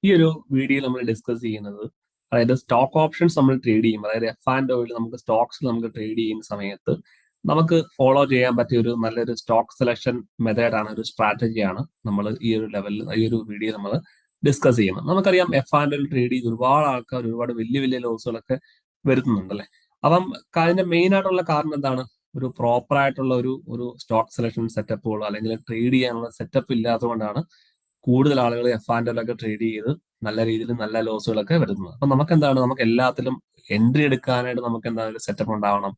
ഈ ഒരു വീഡിയോയിൽ നമ്മൾ ഡിസ്കസ് ചെയ്യുന്നത് അതായത് സ്റ്റോക്ക് ഓപ്ഷൻസ് നമ്മൾ ട്രേഡ് ചെയ്യും, അതായത് എഫ് ആൻഡ് ഓയിൽ നമുക്ക് സ്റ്റോക്സ് നമുക്ക് ട്രേഡ് ചെയ്യുന്ന സമയത്ത് നമുക്ക് ഫോളോ ചെയ്യാൻ പറ്റിയ ഒരു നല്ലൊരു സ്റ്റോക്ക് സെലക്ഷൻ മെത്തേഡാണ്, ഒരു സ്ട്രാറ്റജിയാണ് നമ്മൾ ഈ ഒരു ലെവലിൽ ഈ ഒരു വീഡിയോ നമ്മൾ ഡിസ്കസ് ചെയ്യുന്നത്. നമുക്കറിയാം എഫ് ആൻഡ് ഓയിൽ ട്രേഡ് ചെയ്ത് ഒരുപാട് ആൾക്കാർ ഒരുപാട് വലിയ വലിയ ലോസുകളൊക്കെ വരുത്തുന്നുണ്ടല്ലേ. അപ്പം അതിന്റെ മെയിൻ ആയിട്ടുള്ള കാരണം എന്താണ്? ഒരു പ്രോപ്പർ ആയിട്ടുള്ള ഒരു സ്റ്റോക്ക് സെലക്ഷൻ സെറ്റപ്പുകളോ അല്ലെങ്കിൽ ട്രേഡ് ചെയ്യാനുള്ള സെറ്റപ്പ് ഇല്ലാത്തതുകൊണ്ടാണ് കൂടുതൽ ആളുകൾ എഫ് ആൻഡ് ഒക്കെ ട്രേഡ് ചെയ്ത് നല്ല രീതിയിൽ നല്ല ലോസുകളൊക്കെ വരുന്നത്. അപ്പൊ നമുക്ക് എന്താണ്, നമുക്ക് എല്ലാത്തിലും എൻട്രി എടുക്കാനായിട്ട് നമുക്ക് എന്താണ് ഒരു സെറ്റപ്പ് ഉണ്ടാവണം.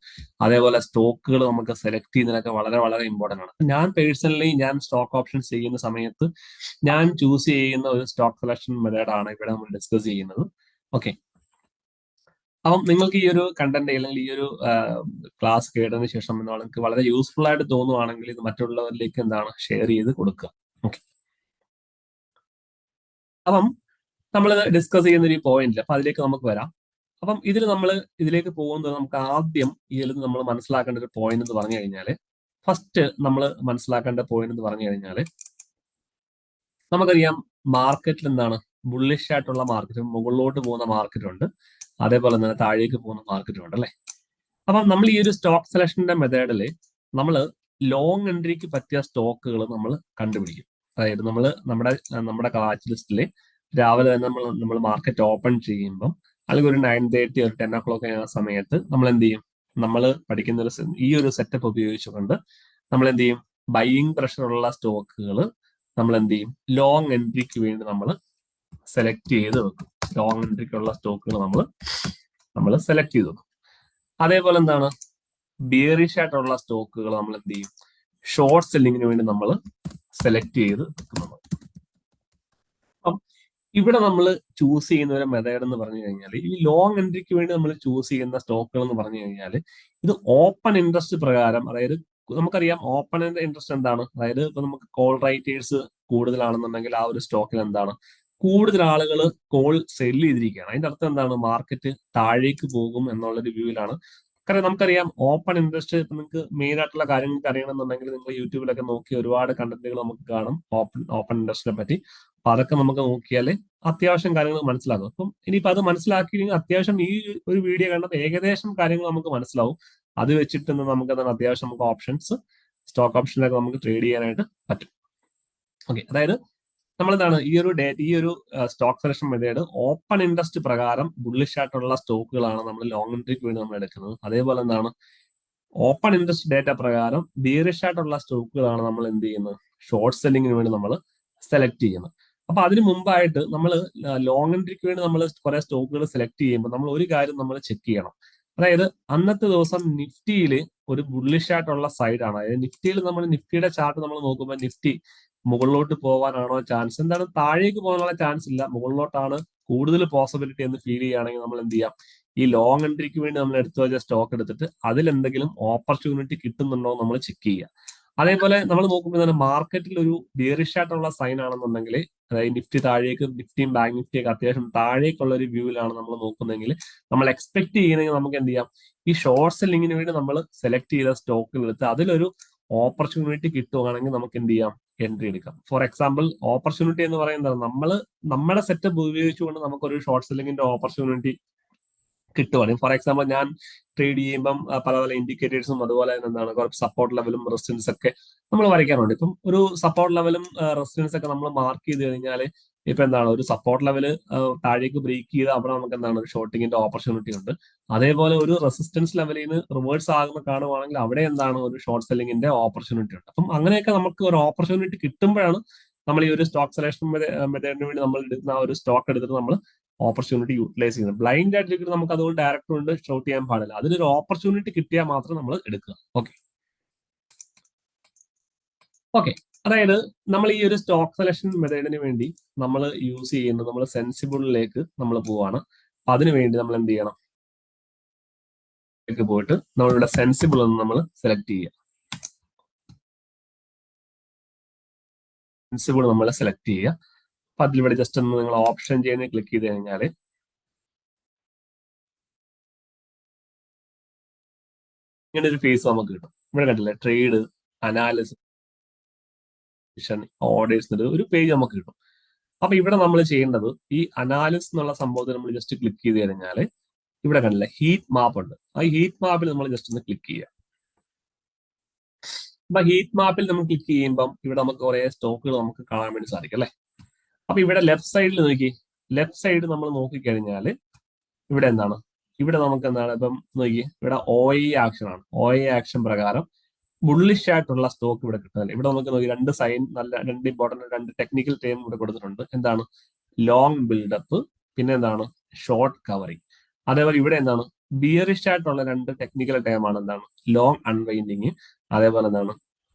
അതേപോലെ സ്റ്റോക്കുകൾ നമുക്ക് സെലക്ട് ചെയ്യുന്നതിനൊക്കെ വളരെ വളരെ ഇമ്പോർട്ടന്റ് ആണ്. ഞാൻ പേഴ്സണലി സ്റ്റോക്ക് ഓപ്ഷൻസ് ചെയ്യുന്ന സമയത്ത് ഞാൻ ചൂസ് ചെയ്യുന്ന ഒരു സ്റ്റോക്ക് സെലക്ഷൻ മെത്തേഡാണ് ഇവിടെ നമ്മൾ ഡിസ്കസ് ചെയ്യുന്നത്. ഓക്കെ, അപ്പം നിങ്ങൾക്ക് ഈ ഒരു കണ്ടന്റ് അല്ലെങ്കിൽ ഈ ഒരു ക്ലാസ് കേട്ടതിന് ശേഷം നിങ്ങൾക്ക് വളരെ യൂസ്ഫുൾ ആയിട്ട് തോന്നുവാണെങ്കിൽ ഇത് മറ്റുള്ളവരിലേക്ക് എന്താണ് ഷെയർ ചെയ്ത് കൊടുക്കുക. ഓക്കെ, അപ്പം നമ്മൾ ഡിസ്കസ് ചെയ്യുന്ന ഒരു പോയിന്റ്, അപ്പൊ അതിലേക്ക് നമുക്ക് വരാം. അപ്പം ഇതിലേക്ക് പോകുന്നത് നമുക്ക് ആദ്യം ഇതിൽ നമ്മൾ മനസ്സിലാക്കേണ്ട ഒരു പോയിന്റ് എന്ന് പറഞ്ഞു കഴിഞ്ഞാൽ, ഫസ്റ്റ് നമ്മൾ മനസ്സിലാക്കേണ്ട പോയിന്റ് എന്ന് പറഞ്ഞു കഴിഞ്ഞാൽ, നമുക്കറിയാം മാർക്കറ്റിൽ എന്താണ് ബുള്ളിഷ് ആയിട്ടുള്ള മാർക്കറ്റ്, മുകളിലോട്ട് പോകുന്ന മാർക്കറ്റ് ഉണ്ട്, അതേപോലെ തന്നെ താഴേക്ക് പോകുന്ന മാർക്കറ്റ് ഉണ്ട് അല്ലെ. അപ്പം നമ്മൾ ഈ ഒരു സ്റ്റോക്ക് സെലക്ഷന്റെ മെത്തേഡിൽ നമ്മൾ ലോങ് എൻട്രിക്ക് പറ്റിയ സ്റ്റോക്കുകൾ നമ്മൾ കണ്ടുപിടിക്കും. അതായത് നമ്മുടെ വാച്ച് ലിസ്റ്റിൽ രാവിലെ തന്നെ നമ്മൾ മാർക്കറ്റ് ഓപ്പൺ ചെയ്യുമ്പം അല്ലെങ്കിൽ ഒരു 9:30 ഒരു 10 o'clock ആ സമയത്ത് നമ്മൾ എന്ത് ചെയ്യും, നമ്മൾ പഠിക്കുന്ന ഈ ഒരു സെറ്റപ്പ് ഉപയോഗിച്ചുകൊണ്ട് നമ്മൾ എന്ത് ചെയ്യും, ബൈയിങ് പ്രഷറുള്ള സ്റ്റോക്കുകൾ നമ്മൾ എന്ത് ചെയ്യും, ലോങ് എൻട്രിക്ക് വേണ്ടി നമ്മൾ സെലക്ട് ചെയ്ത് വെക്കും. ലോങ് എൻട്രിക്കുള്ള സ്റ്റോക്കുകൾ നമ്മൾ സെലക്ട് ചെയ്ത് വെക്കും. അതേപോലെ എന്താണ്, ബിയറിഷ് ആയിട്ടുള്ള സ്റ്റോക്കുകൾ നമ്മൾ എന്ത് ചെയ്യും, ഷോർട്ട് സെല്ലിങ്ങിന് വേണ്ടി നമ്മൾ സെലക്ട് ചെയ്ത് വെക്കുന്നത്. അപ്പം ഇവിടെ നമ്മൾ ചൂസ് ചെയ്യുന്ന ഒരു മെത്തേഡ് എന്ന് പറഞ്ഞു കഴിഞ്ഞാൽ, ഈ ലോങ് എൻട്രിക്ക് വേണ്ടി നമ്മൾ ചൂസ് ചെയ്യുന്ന സ്റ്റോക്കുകൾ എന്ന് പറഞ്ഞു കഴിഞ്ഞാൽ ഇത് ഓപ്പൺ ഇൻട്രസ്റ്റ് പ്രകാരം, അതായത് നമുക്കറിയാം ഓപ്പൺ ഇൻട്രസ്റ്റ് എന്താണ്, അതായത് ഇപ്പൊ നമുക്ക് കോൾ റൈറ്റേഴ്സ് കൂടുതലാണെന്നുണ്ടെങ്കിൽ ആ ഒരു സ്റ്റോക്കിൽ എന്താണ് കൂടുതൽ ആളുകൾ കോൾ സെല് ചെയ്തിരിക്കുകയാണ്. അതിന്റെ അർത്ഥം എന്താണ്, മാർക്കറ്റ് താഴേക്ക് പോകും എന്നുള്ളൊരു വ്യൂവിലാണ്. കാരണം നമുക്കറിയാം ഓപ്പൺ ഇൻട്രസ്റ്റ്, ഇപ്പൊ നിങ്ങൾക്ക് മെയിൻ ആയിട്ടുള്ള കാര്യങ്ങൾക്ക് അറിയണമെന്നുണ്ടെങ്കിൽ നിങ്ങൾ യൂട്യൂബിലൊക്കെ നോക്കി ഒരുപാട് കണ്ടന്റുകൾ നമുക്ക് കാണും ഓപ്പൺ ഇൻട്രസ്റ്റിനെ പറ്റി. അപ്പൊ അതൊക്കെ നമുക്ക് നോക്കിയാൽ അത്യാവശ്യം കാര്യങ്ങൾ മനസ്സിലാകും. അപ്പം ഇനിയിപ്പോൾ അത് മനസ്സിലാക്കി അത്യാവശ്യം ഈ ഒരു വീഡിയോ കണ്ടപ്പോൾ ഏകദേശം കാര്യങ്ങൾ നമുക്ക് മനസ്സിലാവും. അത് വെച്ചിട്ട് നമുക്ക് എന്താണ് അത്യാവശ്യം നമുക്ക് സ്റ്റോക്ക് ഓപ്ഷനിലൊക്കെ നമുക്ക് ട്രേഡ് ചെയ്യാനായിട്ട് പറ്റും. ഓക്കെ, അതായത് നമ്മളെന്താണ് ഈ ഒരു stock selection method open interest പ്രകാരം ബുള്ളിഷ് ആയിട്ടുള്ള സ്റ്റോക്കുകളാണ് നമ്മൾ ലോങ് എൻട്രിക്ക് വേണ്ടി നമ്മൾ എടുക്കുന്നത്. അതേപോലെ എന്താണ് ഓപ്പൺ ഇൻട്രസ്റ്റ് ഡേറ്റ പ്രകാരം ബിയറിഷ് ആയിട്ടുള്ള സ്റ്റോക്കുകളാണ് നമ്മൾ എന്ത് ചെയ്യുന്നത്, ഷോർട്ട് സെല്ലിങ്ങിന് വേണ്ടി നമ്മൾ സെലക്ട് ചെയ്യുന്നത്. അപ്പൊ അതിന് മുമ്പായിട്ട് നമ്മൾ ലോങ് എൻട്രിക്ക് വേണ്ടി നമ്മൾ കുറെ സ്റ്റോക്കുകൾ സെലക്ട് ചെയ്യുമ്പോൾ നമ്മൾ ഒരു കാര്യം നമ്മൾ ചെക്ക് ചെയ്യണം. അതായത് അന്നത്തെ ദിവസം നിഫ്റ്റിയിൽ ഒരു ബുള്ളിഷ് ആയിട്ടുള്ള സൈഡാണ്. അതായത് നിഫ്റ്റിയുടെ ചാർട്ട് നമ്മൾ നോക്കുമ്പോൾ നിഫ്റ്റി മുകളിലോട്ട് പോകാനാണോ ചാൻസ്, എന്താണ് താഴേക്ക് പോകാനുള്ള ചാൻസ് ഇല്ല, മുകളിലോട്ടാണ് കൂടുതൽ പോസിബിലിറ്റി എന്ന് ഫീൽ ചെയ്യുകയാണെങ്കിൽ നമ്മൾ എന്ത് ചെയ്യാം, ഈ ലോങ് എൻട്രിക്ക് വേണ്ടി നമ്മൾ എടുത്തു വെച്ച സ്റ്റോക്ക് എടുത്തിട്ട് അതിലെന്തെങ്കിലും ഓപ്പർച്യൂണിറ്റി കിട്ടുന്നുണ്ടോ നമ്മൾ ചെക്ക് ചെയ്യുക. അതേപോലെ നമ്മൾ നോക്കുമ്പോൾ തന്നെ മാർക്കറ്റിൽ ഒരു ബിയറിഷ് ആയിട്ടുള്ള സൈൻ ആണെന്നുണ്ടെങ്കിൽ, അതായത് നിഫ്റ്റിയും ബാങ്ക് നിഫ്റ്റിയൊക്കെ അത്യാവശ്യം താഴേക്കുള്ള ഒരു വ്യൂവിലാണ് നമ്മൾ നോക്കുന്നതെങ്കിൽ, നമ്മൾ എക്സ്പെക്ട് ചെയ്യുന്നെങ്കിൽ നമുക്ക് എന്ത് ചെയ്യാം, ഈ ഷോർട്ട് സെല്ലിങ്ങിന് വേണ്ടി നമ്മൾ സെലക്ട് ചെയ്ത സ്റ്റോക്കുകൾ എടുത്ത് അതിലൊരു ഓപ്പർച്യൂണിറ്റി കിട്ടുകയാണെങ്കിൽ നമുക്ക് എന്ത് ചെയ്യാം, എൻട്രി എടുക്കാം. ഫോർ എക്സാമ്പിൾ ഓപ്പർച്യൂണിറ്റി എന്ന് പറയുന്നത് നമ്മുടെ സെറ്റപ്പ് ഉപയോഗിച്ചുകൊണ്ട് നമുക്കൊരു ഷോർട്ട് സെല്ലിങ്ങിന്റെ ഓപ്പർച്യൂണിറ്റി കിട്ടുവാണെങ്കിൽ, ഫോർ എക്സാമ്പിൾ ഞാൻ ട്രേഡ് ചെയ്യുമ്പം പല പല ഇൻഡിക്കേറ്റേഴ്സും അതുപോലെ തന്നെ എന്താണ് കുറച്ച് സപ്പോർട്ട് ലെവലും റെസിസ്റ്റൻസ് ഒക്കെ നമ്മൾ വരയ്ക്കാറുണ്ട്. ഇപ്പം ഒരു സപ്പോർട്ട് ലെവലും റെസിസ്റ്റൻസ് ഒക്കെ നമ്മൾ മാർക്ക് ചെയ്ത് കഴിഞ്ഞാൽ ഇപ്പൊ എന്താണ് ഒരു സപ്പോർട്ട് ലെവല് താഴേക്ക് ബ്രേക്ക് ചെയ്ത് അവിടെ നമുക്ക് എന്താണ് ഒരു ഷോർട്ടിങ്ങിന്റെ ഓപ്പർച്യൂണിറ്റി ഉണ്ട്. അതേപോലെ ഒരു റെസിസ്റ്റൻസ് ലെവലിൽ നിന്ന് റിവേഴ്സ് ആകുന്ന കാണുവാണെങ്കിൽ അവിടെ എന്താണ് ഒരു ഷോർട്ട് സെല്ലിങ്ങിന്റെ ഓപ്പർച്യൂണിറ്റി ഉണ്ട്. അപ്പം അങ്ങനെയൊക്കെ നമുക്ക് ഒരു ഓപ്പർച്യൂണിറ്റി കിട്ടുമ്പോഴാണ് നമ്മൾ ഈ ഒരു സ്റ്റോക്ക് സെലക്ഷൻ മെത്തേഡിന് വേണ്ടി നമ്മൾ എടുക്കുന്ന ആ ഒരു സ്റ്റോക്ക് എടുത്തിട്ട് നമ്മൾ ഓപ്പർച്യൂണിറ്റി യൂട്ടിലൈസ് ചെയ്യുന്നത്. ബ്ലൈൻഡ് ആയിട്ട് നമുക്ക് അതുകൊണ്ട് ഡയറക്റ്റ് കൊണ്ട് ഷോർട്ട് ചെയ്യാൻ പാടില്ല. അതിലൊരു ഓപ്പർച്യൂണിറ്റി കിട്ടിയാൽ മാത്രം നമ്മൾ എടുക്കുക. ഓക്കെ, അതായത് നമ്മൾ ഈ ഒരു സ്റ്റോക്ക് സെലക്ഷൻ മെത്തേഡിന് വേണ്ടി നമ്മൾ യൂസ് ചെയ്യുന്നത്, നമ്മൾ സെൻസിബിളിലേക്ക് നമ്മൾ പോവാണ്. അപ്പൊ അതിനു വേണ്ടി നമ്മൾ എന്ത് ചെയ്യണം, പോയിട്ട് നമ്മളിവിടെ സെൻസിബിൾ എന്ന് നമ്മൾ സെലക്ട് ചെയ്യുക. സെൻസിബിൾ നമ്മൾ സെലക്ട് ചെയ്യുക. അപ്പൊ അതിലിവിടെ ജസ്റ്റ് ഒന്ന് നിങ്ങൾ ഓപ്ഷൻ ചെയ്യുന്ന ക്ലിക്ക് ചെയ്ത് കഴിഞ്ഞാൽ ഇങ്ങനെ ഒരു ഫേസ് നമുക്ക് കിട്ടും. ഇവിടെ കണ്ടില്ലേ, ട്രേഡ്, അനാലിസിസ്, ഓർഡേഴ്സ് ഒരു പേജ് നമുക്ക് കിട്ടും. അപ്പൊ ഇവിടെ നമ്മൾ ചെയ്യേണ്ടത് ഈ അനാലിസിസ് എന്നുള്ള സംഭവത്തിൽ നമ്മൾ ജസ്റ്റ് ക്ലിക്ക് ചെയ്ത് കഴിഞ്ഞാൽ ഇവിടെ കണ്ടില്ലേ ഹീറ്റ് മാപ്പ് ഉണ്ട്. ആ ഹീറ്റ് മാപ്പിൽ നമ്മൾ ജസ്റ്റ് ഒന്ന് ക്ലിക്ക് ചെയ്യുക. അപ്പൊ ഹീറ്റ് മാപ്പിൽ നമ്മൾ ക്ലിക്ക് ചെയ്യുമ്പം ഇവിടെ നമുക്ക് കുറെ സ്റ്റോക്കുകൾ നമുക്ക് കാണാൻ വേണ്ടി സാധിക്കും അല്ലെ. അപ്പൊ ഇവിടെ ലെഫ്റ്റ് സൈഡിൽ നോക്കി, ലെഫ്റ്റ് സൈഡ് നമ്മൾ നോക്കിക്കഴിഞ്ഞാൽ ഇവിടെ എന്താണ്, ഇവിടെ നമുക്ക് എന്താണ് ഇപ്പം നോക്കി ഇവിടെ OI ആക്ഷൻ ആണ്. OI ആക്ഷൻ പ്രകാരം ബുള്ളിഷ് ആയിട്ടുള്ള സ്റ്റോക്ക് ഇവിടെ കിട്ടുന്നില്ല. ഇവിടെ നമുക്ക് നോക്കി രണ്ട് സൈൻ, നല്ല രണ്ട് ഇമ്പോർട്ടന്റ് രണ്ട് ടെക്നിക്കൽ ടേം ഇവിടെ കൊടുത്തിട്ടുണ്ട്. എന്താണ് ലോങ് ബിൽഡപ്പ്, പിന്നെ എന്താണ് ഷോർട്ട് കവറിങ്. അതേപോലെ ഇവിടെ എന്താണ് ബിയറിഷ് ആയിട്ടുള്ള രണ്ട് ടെക്നിക്കൽ ടേമാണ്. എന്താണ് ലോങ് അൺവൈൻഡിങ്, അതേപോലെ എന്താണ്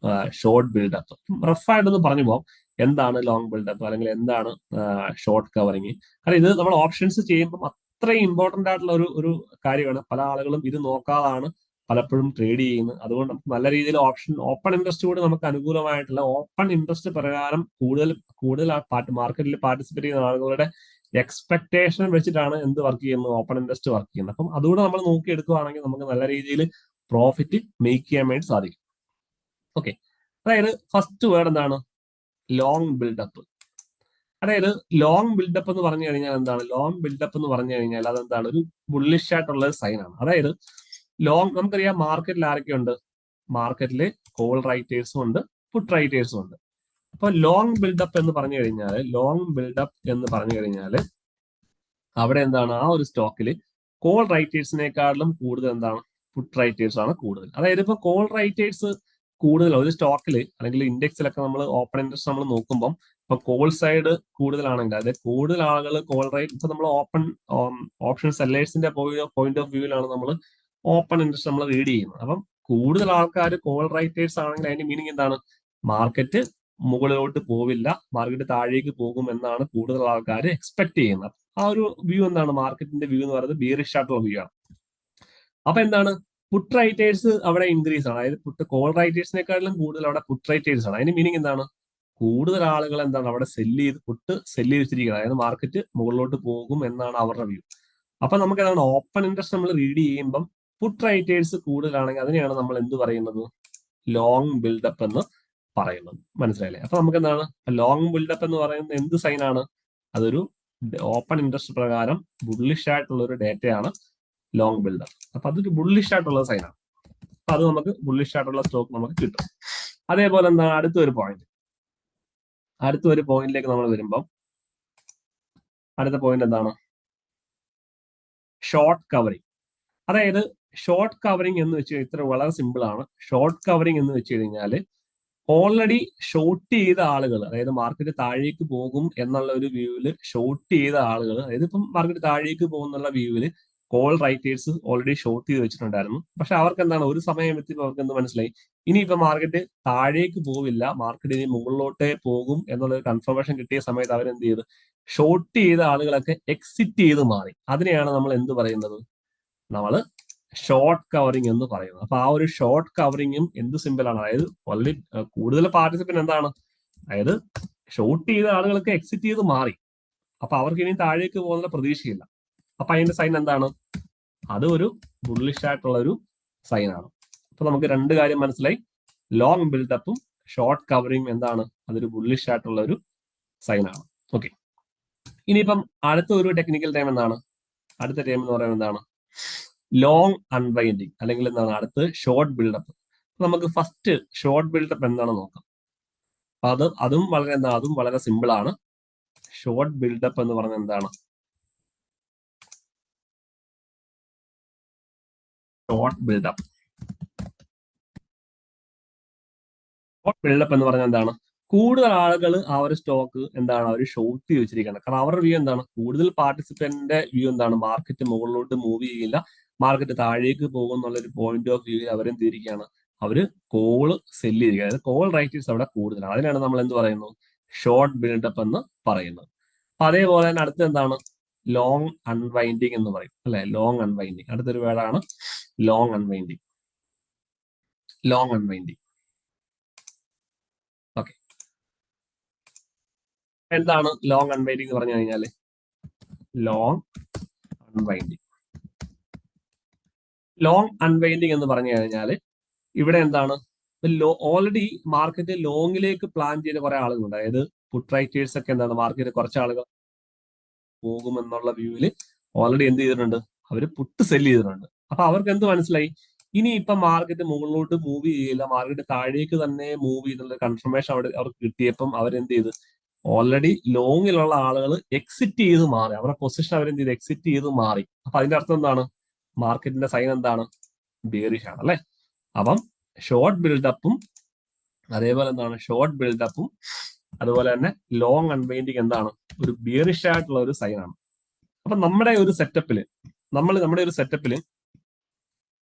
ഷോർട്ട് ബിൽഡപ്പ്. റഫായിട്ടൊന്ന് പറഞ്ഞു പോകാം എന്താണ് ലോങ് ബിൽഡപ്പ് അല്ലെങ്കിൽ എന്താണ് ഷോർട്ട് കവറിങ്. കാരണം ഇത് നമ്മൾ ഓപ്ഷൻസ് ചെയ്യുമ്പോൾ അത്രയും ഇമ്പോർട്ടന്റ് ആയിട്ടുള്ള ഒരു കാര്യമാണ്. പല ആളുകളും ഇത് നോക്കാതാണ് പലപ്പോഴും ട്രേഡ് ചെയ്യുന്നത്. അതുകൊണ്ട് നമുക്ക് നല്ല രീതിയിൽ ഓപ്പൺ ഇൻട്രസ്റ്റ് കൂടി നമുക്ക് അനുകൂലമായിട്ടുള്ള ഓപ്പൺ ഇൻട്രസ്റ്റ് പ്രകാരം കൂടുതൽ മാർക്കറ്റിൽ പാർട്ടിസിപ്പേറ്റ് ചെയ്യുന്ന ആളുകളുടെ എക്സ്പെക്ടേഷൻ വെച്ചിട്ടാണ് എന്ത് വർക്ക് ചെയ്യുന്നത്, ഓപ്പൺ ഇൻട്രസ്റ്റ് വർക്ക് ചെയ്യുന്നത്. അപ്പം അതുകൂടെ നമ്മൾ നോക്കിയെടുക്കുകയാണെങ്കിൽ നമുക്ക് നല്ല രീതിയിൽ പ്രോഫിറ്റ് മേക്ക് ചെയ്യാൻ വേണ്ടി സാധിക്കും. ഓക്കെ, അതായത് ഫസ്റ്റ് വേർഡ് എന്താണ് ലോങ് ബിൽഡപ്പ്. അതായത് ലോങ് ബിൽഡപ്പ് എന്ന് പറഞ്ഞു കഴിഞ്ഞാൽ എന്താണ്, ലോങ് ബിൽഡപ്പ് എന്ന് പറഞ്ഞു കഴിഞ്ഞാൽ അതെന്താണ് ഒരു ബുള്ളിഷ് ആയിട്ടുള്ള സൈൻ ആണ്. അതായത് ലോങ് നമുക്കറിയാം മാർക്കറ്റിൽ ആരൊക്കെയുണ്ട്, മാർക്കറ്റിൽ കോൾ റൈറ്റേഴ്സും ഉണ്ട്, പുട്ട് റൈറ്റേഴ്സും ഉണ്ട്. അപ്പൊ ലോങ് ബിൽഡപ്പ് എന്ന് പറഞ്ഞു കഴിഞ്ഞാൽ, ലോങ് ബിൽഡപ്പ് എന്ന് പറഞ്ഞു കഴിഞ്ഞാൽ അവിടെ എന്താണ് ആ ഒരു സ്റ്റോക്കിൽ കോൾ റൈറ്റേഴ്സിനേക്കാളും കൂടുതൽ എന്താണ് പുട്ട് റൈറ്റേഴ്സ് ആണ് കൂടുതൽ. അതായത് ഇപ്പൊ കോൾ റൈറ്റേഴ്സ് കൂടുതൽ ഒരു സ്റ്റോക്കിൽ അല്ലെങ്കിൽ ഇൻഡെക്സിലൊക്കെ നമ്മൾ ഓപ്പൺ ഇൻട്രസ്റ്റ് നമ്മൾ നോക്കുമ്പോൾ ഇപ്പൊ കോൾ സൈഡ് കൂടുതലാണെങ്കിൽ അതായത് കൂടുതൽ ആളുകൾ കോൾ റൈറ്റ്, ഇപ്പൊ നമ്മൾ ഓപ്ഷൻ സെല്ലേഴ്സിന്റെ പോയിന്റ് ഓഫ് വ്യൂവിലാണ് നമ്മൾ ഓപ്പൺ ഇൻട്രസ്റ്റ് നമ്മൾ റീഡ് ചെയ്യുന്നത്. അപ്പം കൂടുതൽ ആൾക്കാർ കോൾ റൈറ്റേഴ്സ് ആണെങ്കിൽ അതിന്റെ മീനിങ് എന്താണ്, മാർക്കറ്റ് മുകളിലോട്ട് പോവില്ല, മാർക്കറ്റ് താഴേക്ക് പോകും എന്നാണ് കൂടുതൽ ആൾക്കാർ എക്സ്പെക്ട് ചെയ്യുന്നത്. ആ ഒരു വ്യൂ എന്താണ്, മാർക്കറ്റിന്റെ വ്യൂ എന്ന് പറയുന്നത് ബിയറിഷ് ആയിട്ടുള്ള വ്യൂ ആണ്. അപ്പൊ എന്താണ് പുട്ട് റൈറ്റേഴ്സ് അവിടെ ഇൻക്രീസ് ആണ്. അതായത് കോൾ റൈറ്റേഴ്സിനെക്കാളും കൂടുതൽ അവിടെ പുട്ട് റൈറ്റേഴ്സ് ആണ്. അതിന്റെ മീനിങ് എന്താണ്, കൂടുതൽ ആളുകൾ എന്താണ് അവിടെ സെല്ല് ചെയ്ത് വെച്ചിരിക്കുന്നത്. അതായത് മാർക്കറ്റ് മുകളിലോട്ട് പോകും എന്നാണ് അവരുടെ വ്യൂ. അപ്പൊ നമുക്ക് എന്താണ് ഓപ്പൺ ഇൻട്രസ്റ്റ് നമ്മൾ റീഡ് ചെയ്യുമ്പം പുട്ട് റൈറ്റേഴ്സ് കൂടുതലാണെങ്കിൽ അതിനെയാണ് നമ്മൾ എന്ത് പറയുന്നത്, ലോങ് ബിൽഡപ്പ് എന്ന് പറയുന്നത്. മനസ്സിലായില്ലേ? അപ്പൊ നമുക്ക് എന്താണ് ലോങ് ബിൽഡപ്പ് എന്ന് പറയുന്നത് എന്ത് സൈനാണ്, അതൊരു ഓപ്പൺ ഇൻട്രസ്റ്റ് പ്രകാരം ബുള്ളിഷ് ആയിട്ടുള്ള ഒരു ഡേറ്റയാണ് ലോങ് ബിൽഡപ്പ്. അപ്പൊ അതൊരു ബുള്ളിഷ് ആയിട്ടുള്ള സൈനാണ്. അപ്പൊ അത് നമുക്ക് ബുള്ളിഷ് ആയിട്ടുള്ള സ്റ്റോക്ക് നമുക്ക് കിട്ടും. അതേപോലെ എന്താണ് അടുത്തൊരു പോയിന്റിലേക്ക് നമ്മൾ വരുമ്പം അടുത്ത പോയിന്റ് എന്താണ്, ഷോർട്ട് കവറിങ്. അതായത് ഷോർട്ട് കവറിങ് എന്ന് വെച്ച് കഴിഞ്ഞാൽ ഇത്ര വളരെ സിമ്പിൾ ആണ്. ഷോർട്ട് കവറിങ് എന്ന് വെച്ച് കഴിഞ്ഞാൽ ഓൾറെഡി ഷോർട്ട് ചെയ്ത ആളുകൾ, അതായത് മാർക്കറ്റ് താഴേക്ക് പോകും എന്നുള്ള ഒരു വ്യൂവില് ഷോർട്ട് ചെയ്ത ആളുകൾ, അതായത് ഇപ്പം മാർക്കറ്റ് താഴേക്ക് പോകുന്നുള്ള വ്യൂവില് കോൾ റൈറ്റേഴ്സ് ഓൾറെഡി ഷോർട്ട് ചെയ്ത് വെച്ചിട്ടുണ്ടായിരുന്നു. പക്ഷെ അവർക്ക് എന്താണ് ഒരു സമയം എത്തിയപ്പോൾ അവർക്ക് എന്ത് മനസ്സിലായി, ഇനിയിപ്പോ മാർക്കറ്റ് താഴേക്ക് പോവില്ല, മാർക്കറ്റ് ഇനി മുകളിലോട്ടേ പോകും എന്നുള്ള ഒരു കൺഫർമേഷൻ കിട്ടിയ സമയത്ത് അവരെന്ത് ചെയ്ത് ഷോർട്ട് ചെയ്ത ആളുകളൊക്കെ എക്സിറ്റ് ചെയ്ത് മാറി. അതിനെയാണ് നമ്മൾ എന്ത് പറയുന്നത്, നമ്മൾ ഷോർട്ട് കവറിങ് എന്ന് പറയുന്നത്. അപ്പൊ ആ ഒരു ഷോർട്ട് കവറിങ്ങും എന്ത് സിമ്പിൾ ആണ്, അതായത് ഓൾറെഡി കൂടുതൽ പാർട്ടിസിപ്പന്റ് എന്താണ്, അതായത് ഷോർട്ട് ചെയ്ത ആളുകളൊക്കെ എക്സിറ്റ് ചെയ്ത് മാറി. അപ്പൊ അവർക്ക് ഇനി താഴേക്ക് പോകുന്ന പ്രതീക്ഷയില്ല. അപ്പൊ അതിന്റെ സൈൻ എന്താണ്, അത് ഒരു ബുള്ളിഷ് ആയിട്ടുള്ള ഒരു സൈനാണ്. അപ്പൊ നമുക്ക് രണ്ട് കാര്യം മനസ്സിലായി, ലോങ് ബിൽഡപ്പും ഷോർട്ട് കവറിങ് എന്താണ്, അതൊരു ബുള്ളിഷ് ആയിട്ടുള്ള ഒരു സൈനാണ്. ഓക്കെ, ഇനിയിപ്പം അടുത്ത ഒരു ടെക്നിക്കൽ ടൈം എന്താണ്, അടുത്ത ടൈം എന്ന് പറയുന്നത് എന്താണ്, ലോങ് അൺവൈൻഡിങ് അല്ലെങ്കിൽ എന്താണ് അടുത്ത് ഷോർട്ട് ബിൽഡപ്പ്. നമുക്ക് ഫസ്റ്റ് ഷോർട്ട് ബിൽഡപ്പ് എന്താണ് നോക്കാം. അപ്പൊ അതും വളരെ സിമ്പിൾ ആണ്. ഷോർട്ട് ബിൽഡപ്പ് എന്ന് പറഞ്ഞാൽ എന്താണ്, ഷോർട്ട് ബിൽഡപ്പ് എന്ന് പറഞ്ഞാൽ എന്താണ്, കൂടുതൽ ആളുകൾ ആ ഒരു സ്റ്റോക്ക് എന്താണ് അവർ ഷോർട്ട് ചെയ്ത് വെച്ചിരിക്കുന്നത്. കാരണം അവരുടെ വ്യൂ എന്താണ്, കൂടുതൽ പാർട്ടിസിപ്പന്റിന്റെ വ്യൂ എന്താണ്, മാർക്കറ്റ് മുകളിലോട്ട് മൂവ് ചെയ്യില്ല, മാർക്കറ്റ് താഴേക്ക് പോകും എന്നുള്ളൊരു പോയിന്റ് ഓഫ് വ്യൂ അവരെന്ത് ചെയ്തിരിക്കുകയാണ്, അവര് കോള് സെല്ല് ചെയ്തിരിക്കുക. അതായത് കോൾ റൈറ്റേഴ്സ് അവിടെ കൂടുതലാണ്. അതിനാണ് നമ്മൾ എന്ത് പറയുന്നത്, ഷോർട്ട് ബിൽഡപ്പ് എന്ന് പറയുന്നത്. അപ്പൊ അതേപോലെ തന്നെ അടുത്ത എന്താണ്, ലോങ് അൺവൈൻഡിങ് എന്ന് പറയും അല്ലെ. ലോങ് അൺവൈൻഡിങ് അടുത്തൊരു വേർഡാണ് ലോങ് അൺവൈൻഡിങ്. ഓക്കെ, എന്താണ് ലോങ് അൺവൈൻഡിങ് എന്ന് പറഞ്ഞു കഴിഞ്ഞാൽ, ലോങ് അൺവൈൻഡിങ് എന്ന് പറഞ്ഞു കഴിഞ്ഞാൽ ഇവിടെ എന്താണ്, ഓൾറെഡി മാർക്കറ്റ് ലോങ്ങിലേക്ക് പ്ലാൻ ചെയ്ത കുറെ ആളുകളുണ്ട്. അതായത് പുട്ട് റൈറ്റേഴ്സ് ഒക്കെ എന്താണ് മാർക്കറ്റ് കുറച്ച് ആളുകൾ പോകുമെന്നുള്ള വ്യൂവിൽ ഓൾറെഡി എന്ത് ചെയ്തിട്ടുണ്ട്, അവർ പുട്ട് സെല് ചെയ്തിട്ടുണ്ട്. അപ്പൊ അവർക്ക് എന്ത് മനസ്സിലായി, ഇനി ഇപ്പൊ മാർക്കറ്റ് മുകളിലോട്ട് മൂവ് ചെയ്യില്ല, മാർക്കറ്റ് താഴേക്ക് തന്നെ മൂവ് ചെയ്യുന്നുള്ള കൺഫർമേഷൻ അവിടെ അവർക്ക് കിട്ടിയപ്പം അവരെന്ത് ചെയ്ത് ഓൾറെഡി ലോങ്ങിലുള്ള ആളുകൾ എക്സിറ്റ് ചെയ്ത് മാറി, അവരുടെ പൊസിഷൻ അവരെന്ത് ചെയ്ത് എക്സിറ്റ് ചെയ്ത് മാറി. അപ്പൊ അതിന്റെ അർത്ഥം എന്താണ്, മാർക്കറ്റിന്റെ സൈൻ എന്താണ്, ബിയറിഷ് ആണ് അല്ലെ. അപ്പം ഷോർട്ട് ബിൽഡപ്പും അതേപോലെ എന്താണ് ഷോർട്ട് ബിൽഡപ്പും അതുപോലെ തന്നെ ലോങ് അൺവൈൻഡിങ് എന്താണ്, ഒരു ബിയറിഷ് ആയിട്ടുള്ള ഒരു സൈൻ ആണ്. അപ്പൊ നമ്മുടെ ഒരു സെറ്റപ്പില്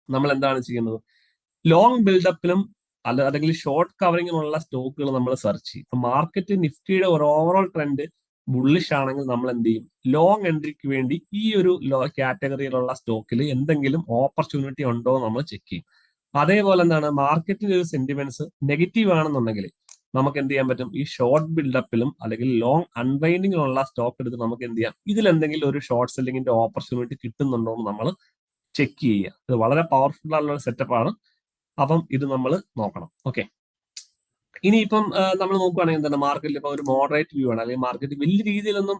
നമ്മൾ എന്താണ് ചെയ്യുന്നത്, ലോങ് ബിൽഡപ്പിലും അല്ലെങ്കിൽ ഷോർട്ട് കവറിങ്ങിനുള്ള സ്റ്റോക്കുകൾ നമ്മൾ സെർച്ച് ചെയ്യും. ഇപ്പൊ മാർക്കറ്റ് നിഫ്റ്റിയുടെ ഒരു ഓവറോൾ ട്രെൻഡ് ബുള്ളിഷ് ആണെങ്കിൽ നമ്മൾ എന്ത് ചെയ്യും, ലോങ് എൻട്രിക്ക് വേണ്ടി ഈ ഒരു കാറ്റഗറിയിലുള്ള സ്റ്റോക്കിൽ എന്തെങ്കിലും ഓപ്പർച്യൂണിറ്റി ഉണ്ടോ എന്ന് നമ്മൾ ചെക്ക് ചെയ്യും. അതേപോലെ എന്താണ് മാർക്കറ്റിന്റെ ഒരു സെന്റിമെന്റ്സ് നെഗറ്റീവ് ആണെന്നുണ്ടെങ്കിൽ നമുക്ക് എന്ത് ചെയ്യാൻ പറ്റും, ഈ ഷോർട്ട് ബിൽഡപ്പിലും അല്ലെങ്കിൽ ലോങ് അൺവൈൻഡിങ്ങിലുള്ള സ്റ്റോക്ക് എടുത്ത് നമുക്ക് എന്ത് ചെയ്യാം, ഇതിൽ എന്തെങ്കിലും ഒരു ഷോർട്ട് സെല്ലിങ്ങിന്റെ ഓപ്പർച്യൂണിറ്റി കിട്ടുന്നുണ്ടോ എന്ന് നമ്മൾ ചെക്ക് ചെയ്യുക. ഇത് വളരെ പവർഫുൾ ആയിട്ടുള്ള സെറ്റപ്പാണ്. അപ്പം ഇത് നമ്മൾ നോക്കണം. ഓക്കെ, ഇനിയിപ്പം നമ്മൾ നോക്കുകയാണെങ്കിൽ എന്താണ്, മാർക്കറ്റിൽ ഇപ്പൊ ഒരു മോഡറേറ്റ് വ്യൂ ആണ്, അല്ലെങ്കിൽ മാർക്കറ്റ് വലിയ രീതിയിലൊന്നും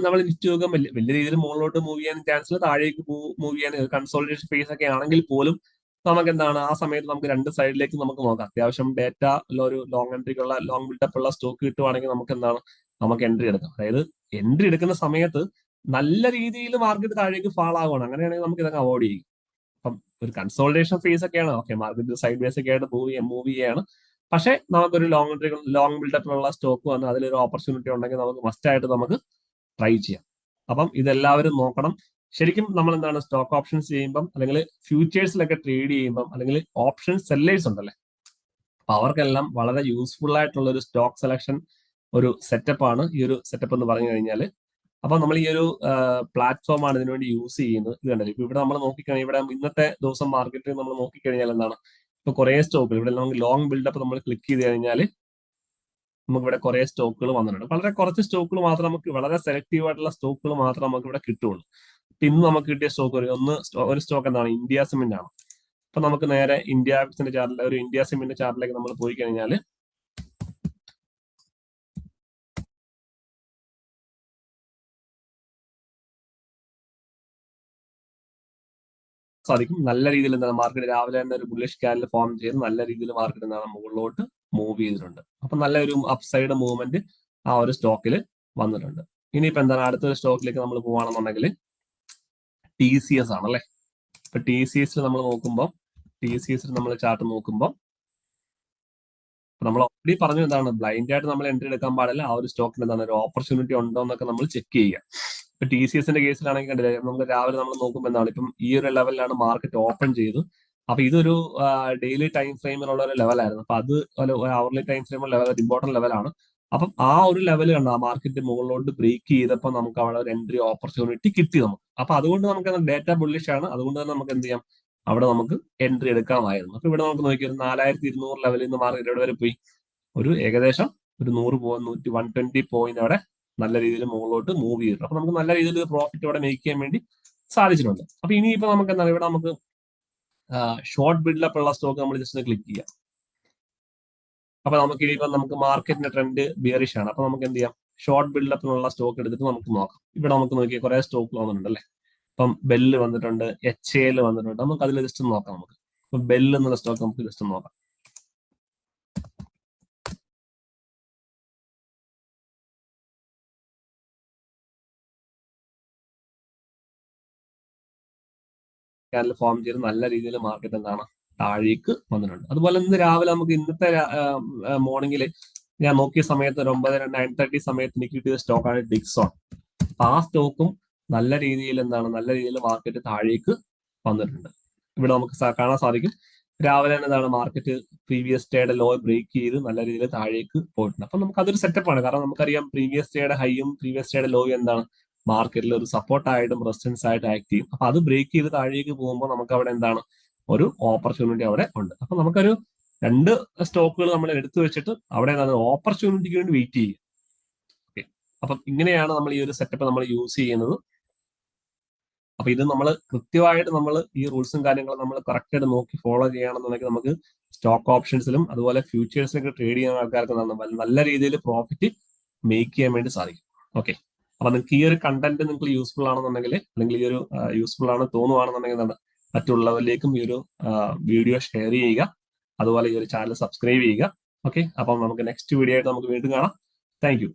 നമ്മൾ നിഫ്റ്റി നോക്കാൻ വലിയ രീതിയിൽ മുകളിലോട്ട് മൂവ് ചെയ്യാൻ ചാൻസ് ഇല്ല, താഴേക്ക് മൂവ് ചെയ്യാൻ കൺസോളിഡേഷൻ ഫേസ് ഒക്കെ ആണെങ്കിൽ പോലും നമുക്ക് എന്താണ് ആ സമയത്ത് നമുക്ക് രണ്ട് സൈഡിലേക്ക് നമുക്ക് നോക്കാം. അത്യാവശ്യം ഡേറ്റ ഒരു ലോങ് എൻട്രിക്കുള്ള ലോങ് ബിൽഡപ്പ് ഉള്ള സ്റ്റോക്ക് കിട്ടുവാണെങ്കിൽ നമുക്ക് എന്താണ് നമുക്ക് എൻട്രി എടുക്കാം. അതായത് എൻട്രി എടുക്കുന്ന സമയത്ത് നല്ല രീതിയിൽ മാർക്കറ്റ് താഴേക്ക് ഫാൾ ആവുകയാണ്, അങ്ങനെയാണെങ്കിൽ നമുക്ക് ഇതൊക്കെ അവോയ്ഡ് ചെയ്യും. അപ്പം ഒരു കൺസോളിഡേഷൻ ഫേസ് ഒക്കെയാണ്, ഓക്കെ മാർക്കറ്റ് സൈഡ് വേസ് ഒക്കെ ആയിട്ട് മൂവ് ചെയ്യാണ്, പക്ഷേ നമുക്കൊരു ലോങ് ബിൽഡപ്പിലുള്ള സ്റ്റോക്ക് വന്ന് അതിലൊരു ഓപ്പർച്യൂണിറ്റി ഉണ്ടെങ്കിൽ നമുക്ക് മസ്റ്റ് ആയിട്ട് നമുക്ക് ട്രൈ ചെയ്യാം. അപ്പം ഇതെല്ലാവരും നോക്കണം. ശരിക്കും നമ്മൾ എന്താണ് സ്റ്റോക്ക് ഓപ്ഷൻസ് ചെയ്യുമ്പം അല്ലെങ്കിൽ ഫ്യൂച്ചേഴ്സിലൊക്കെ ട്രേഡ് ചെയ്യുമ്പം അല്ലെങ്കിൽ ഓപ്ഷൻ സെല്ലേഴ്സ് ഉണ്ടല്ലേ, അപ്പൊ അവർക്കെല്ലാം വളരെ യൂസ്ഫുൾ ആയിട്ടുള്ള ഒരു സ്റ്റോക്ക് സെലക്ഷൻ ഒരു സെറ്റപ്പ് ആണ് ഈ ഒരു സെറ്റപ്പ് എന്ന് പറഞ്ഞു കഴിഞ്ഞാൽ. അപ്പൊ നമ്മൾ ഈ ഒരു പ്ലാറ്റ്ഫോമാണ് ഇതിനുവേണ്ടി യൂസ് ചെയ്യുന്നത്. ഇത് കണ്ടല്ലോ, ഇപ്പൊ ഇവിടെ നമ്മൾ നോക്കിക്കഴിഞ്ഞാൽ ഇവിടെ ഇന്നത്തെ ദിവസം മാർക്കറ്റിൽ നമ്മൾ നോക്കിക്കഴിഞ്ഞാൽ എന്താണ്, ഇപ്പൊ കുറെ സ്റ്റോക്കുകൾ ഇവിടെ നമുക്ക് ലോങ് ബിൽഡപ്പ് നമ്മൾ ക്ലിക്ക് ചെയ്ത് കഴിഞ്ഞാൽ നമുക്ക് ഇവിടെ കുറെ സ്റ്റോക്കുകൾ വന്നിട്ടുണ്ട്. വളരെ കുറച്ച് സ്റ്റോക്കുകൾ മാത്രം നമുക്ക്, വളരെ സെലക്റ്റീവ് ആയിട്ടുള്ള സ്റ്റോക്കുകൾ മാത്രം നമുക്ക് ഇവിടെ കിട്ടുള്ളൂ. ഇന്ന് നമുക്ക് കിട്ടിയ സ്റ്റോക്ക് ഒരു സ്റ്റോക്ക് എന്താണ്, ഇന്ത്യ സിമെന്റ് ആണ്. അപ്പൊ നമുക്ക് നേരെ ഇന്ത്യ ചാർട്ടിൽ ഒരു ഇന്ത്യ സിമെന്റ് ചാർട്ടിലേക്ക് നമ്മൾ പോയി കഴിഞ്ഞാൽ സാധിക്കും. നല്ല രീതിയിൽ എന്താണ് മാർക്കറ്റ് രാവിലെ തന്നെ ഒരു ബുള്ളിഷ് ക്യാൻഡിൽ ഫോം ചെയ്ത് നല്ല രീതിയിൽ മാർക്കറ്റ് എന്താണ് മുകളിലോട്ട് മൂവ് ചെയ്തിട്ടുണ്ട്. അപ്പൊ നല്ലൊരു അപ്സൈഡ് മൂവ്മെന്റ് ആ ഒരു സ്റ്റോക്കിൽ വന്നിട്ടുണ്ട്. ഇനിയിപ്പോ എന്താണ് അടുത്തൊരു സ്റ്റോക്കിലേക്ക് നമ്മൾ പോവാണെന്നുണ്ടെങ്കിൽ TCS ആണല്ലേ. ഇപ്പൊ TCSൽ നമ്മൾ നോക്കുമ്പോൾ നമ്മൾ ചാർട്ട് നോക്കുമ്പോൾ നമ്മൾ ഓൾറെഡി പറഞ്ഞു എന്താണ് ബ്ലൈൻഡ് ആയിട്ട് നമ്മൾ എൻട്രി എടുക്കാൻ പാടില്ല, ആ ഒരു സ്റ്റോക്കിന് എന്താണ് ഒരു ഓപ്പർച്യൂണിറ്റി ഉണ്ടോ എന്നൊക്കെ നമ്മൾ ചെക്ക് ചെയ്യുക. ഇപ്പൊ TCSന്റെ കേസിലാണെങ്കിൽ കണ്ടില്ലേ, നമുക്ക് രാവിലെ നമ്മൾ നോക്കുമ്പോൾ എന്താണ് ഇപ്പം ഈ ഒരു ലെവലിലാണ് മാർക്കറ്റ് ഓപ്പൺ ചെയ്തു. അപ്പൊ ഇതൊരു ഡെയിലി ടൈം ഫ്രെയിമിലുള്ള ഒരു ലെവലായിരുന്നു. അപ്പൊ അത് ഒരു അവർലി ടൈം ഫ്രെയിമുള്ള ലെവൽ ഒരു ഇമ്പോർട്ടന്റ് ലെവലാണ്. അപ്പം ആ ഒരു ലെവൽ കണ്ട ആ മാർക്കറ്റ് മുകളിലോട്ട് ബ്രേക്ക് ചെയ്തപ്പോൾ നമുക്ക് അവിടെ ഒരു എൻട്രി ഓപ്പർച്യൂണിറ്റി കിട്ടി നമുക്ക്. അപ്പൊ അതുകൊണ്ട് നമുക്ക് ഡേറ്റ ബുള്ളിഷ് ആണ്, അതുകൊണ്ട് തന്നെ നമുക്ക് എന്ത് ചെയ്യാം, അവിടെ നമുക്ക് എൻട്രി എടുക്കാമായിരുന്നു. അപ്പൊ ഇവിടെ നമുക്ക് നോക്കിയാൽ 4200 ലെവലിൽ നിന്ന് മാർക്കറ്റ് എവിടെ വരെ പോയി, ഒരു ഏകദേശം ഒരു 120 പോയിന്റ് അവിടെ നല്ല രീതിയിൽ മുകളിലോട്ട് മൂവ് ചെയ്തിട്ടുണ്ട്. അപ്പൊ നമുക്ക് നല്ല രീതിയിൽ പ്രോഫിറ്റ് അവിടെ മേക്ക് ചെയ്യാൻ വേണ്ടി സാധിച്ചിട്ടുണ്ട്. അപ്പൊ ഇനിയിപ്പോ നമുക്ക് എന്താണ് ഇവിടെ നമുക്ക് ഷോർട്ട് ബിൽഡപ്പ് ഉള്ള സ്റ്റോക്ക് നമ്മൾ ജസ്റ്റ് ക്ലിക്ക് ചെയ്യാം. അപ്പൊ നമുക്ക് ഇനിയിപ്പോ നമുക്ക് മാർക്കറ്റിന്റെ ട്രെൻഡ് ബിയറിഷ് ആണ്. അപ്പൊ നമുക്ക് എന്ത് ചെയ്യാം, ഷോർട്ട് ബിൽഡപ്പിനുള്ള സ്റ്റോക്ക് എടുത്തിട്ട് നമുക്ക് നോക്കാം. ഇവിടെ നമുക്ക് നോക്കിയാൽ കുറെ സ്റ്റോക്ക് വന്നിട്ടുണ്ട് അല്ലേ. ഇപ്പം ബെല്ല് വന്നിട്ടുണ്ട്, HAL വന്നിട്ടുണ്ട്. നമുക്ക് അതിൽ ജസ്റ്റ് നോക്കാം. നമുക്ക് ഇപ്പൊ ബെല്ല് എന്നുള്ള സ്റ്റോക്ക് നമുക്ക് ജസ്റ്റ് നോക്കാം. ഫോം ചെയ്ത് നല്ല രീതിയിൽ മാർക്കറ്റ് എന്താണ് താഴേക്ക് വന്നിട്ടുണ്ട്. അതുപോലെ ഇന്ന് രാവിലെ നമുക്ക് ഇന്നത്തെ മോർണിംഗിൽ ഞാൻ നോക്കിയ സമയത്ത് ഒരു 9:30 സമയത്ത് എനിക്ക് കിട്ടിയ സ്റ്റോക്കാണ് ഡിക്സോൺ. ആ സ്റ്റോക്കും നല്ല രീതിയിൽ എന്താണ് നല്ല രീതിയിൽ മാർക്കറ്റ് താഴേക്ക് വന്നിട്ടുണ്ട്. ഇവിടെ നമുക്ക് കാണാൻ സാധിക്കും രാവിലെ തന്നെ എന്താണ് മാർക്കറ്റ് പ്രീവിയസ് ഡേയുടെ ലോ ബ്രേക്ക് ചെയ്ത് നല്ല രീതിയിൽ താഴേക്ക് പോയിട്ടുണ്ട്. അപ്പൊ നമുക്ക് അതൊരു സെറ്റപ്പാണ്. കാരണം നമുക്കറിയാം പ്രീവിയസ് ഡേയുടെ ഹൈയും പ്രീവിയസ് ഡേയുടെ ലോയും എന്താണ് മാർക്കറ്റിൽ ഒരു സപ്പോർട്ടായിട്ടും റെസിസ്റ്റൻസ് ആയിട്ട് ആക്ട് ചെയ്യും. അപ്പൊ അത് ബ്രേക്ക് ചെയ്ത് താഴേക്ക് പോകുമ്പോൾ നമുക്ക് അവിടെ എന്താണ് ഒരു ഓപ്പർച്യൂണിറ്റി അവിടെ ഉണ്ട്. അപ്പൊ നമുക്കൊരു രണ്ട് സ്റ്റോക്കുകൾ നമ്മൾ എടുത്തു വെച്ചിട്ട് അവിടെ എന്താണ് ഓപ്പർച്യൂണിറ്റിക്ക് വേണ്ടി വെയിറ്റ് ചെയ്യുക. ഓക്കെ, അപ്പം ഇങ്ങനെയാണ് നമ്മൾ ഈ ഒരു സെറ്റപ്പ് നമ്മൾ യൂസ് ചെയ്യുന്നത്. അപ്പൊ ഇത് നമ്മൾ കൃത്യമായിട്ട് നമ്മൾ ഈ റൂൾസും കാര്യങ്ങളും നമ്മൾ കറക്റ്റ് ആയിട്ട് നോക്കി ഫോളോ ചെയ്യുകയാണെന്നുണ്ടെങ്കിൽ നമുക്ക് സ്റ്റോക്ക് ഓപ്ഷൻസിലും അതുപോലെ ഫ്യൂച്ചേഴ്സിലൊക്കെ ട്രേഡ് ചെയ്യുന്ന ആൾക്കാർക്ക് നല്ല രീതിയിൽ പ്രോഫിറ്റ് മേക്ക് ചെയ്യാൻ വേണ്ടി സാധിക്കും. ഓക്കെ, അപ്പൊ നിങ്ങൾക്ക് ഈ ഒരു കണ്ടന്റ് നിങ്ങൾക്ക് യൂസ്ഫുൾ ആണെന്നുണ്ടെങ്കിൽ, അല്ലെങ്കിൽ ഈ ഒരു യൂസ്ഫുൾ ആണ് തോന്നുവാണെന്നുണ്ടെങ്കിൽ എന്താണ്, മറ്റുള്ളവരിലേക്കും ഈ ഒരു വീഡിയോ ഷെയർ ചെയ്യുക. അതുപോലെ ഈ ഒരു ചാനൽ സബ്സ്ക്രൈബ് ചെയ്യുക. ഓക്കെ, അപ്പം നമുക്ക് നെക്സ്റ്റ് വീഡിയോ ആയിട്ട് നമുക്ക് വീണ്ടും കാണാം. Thank you.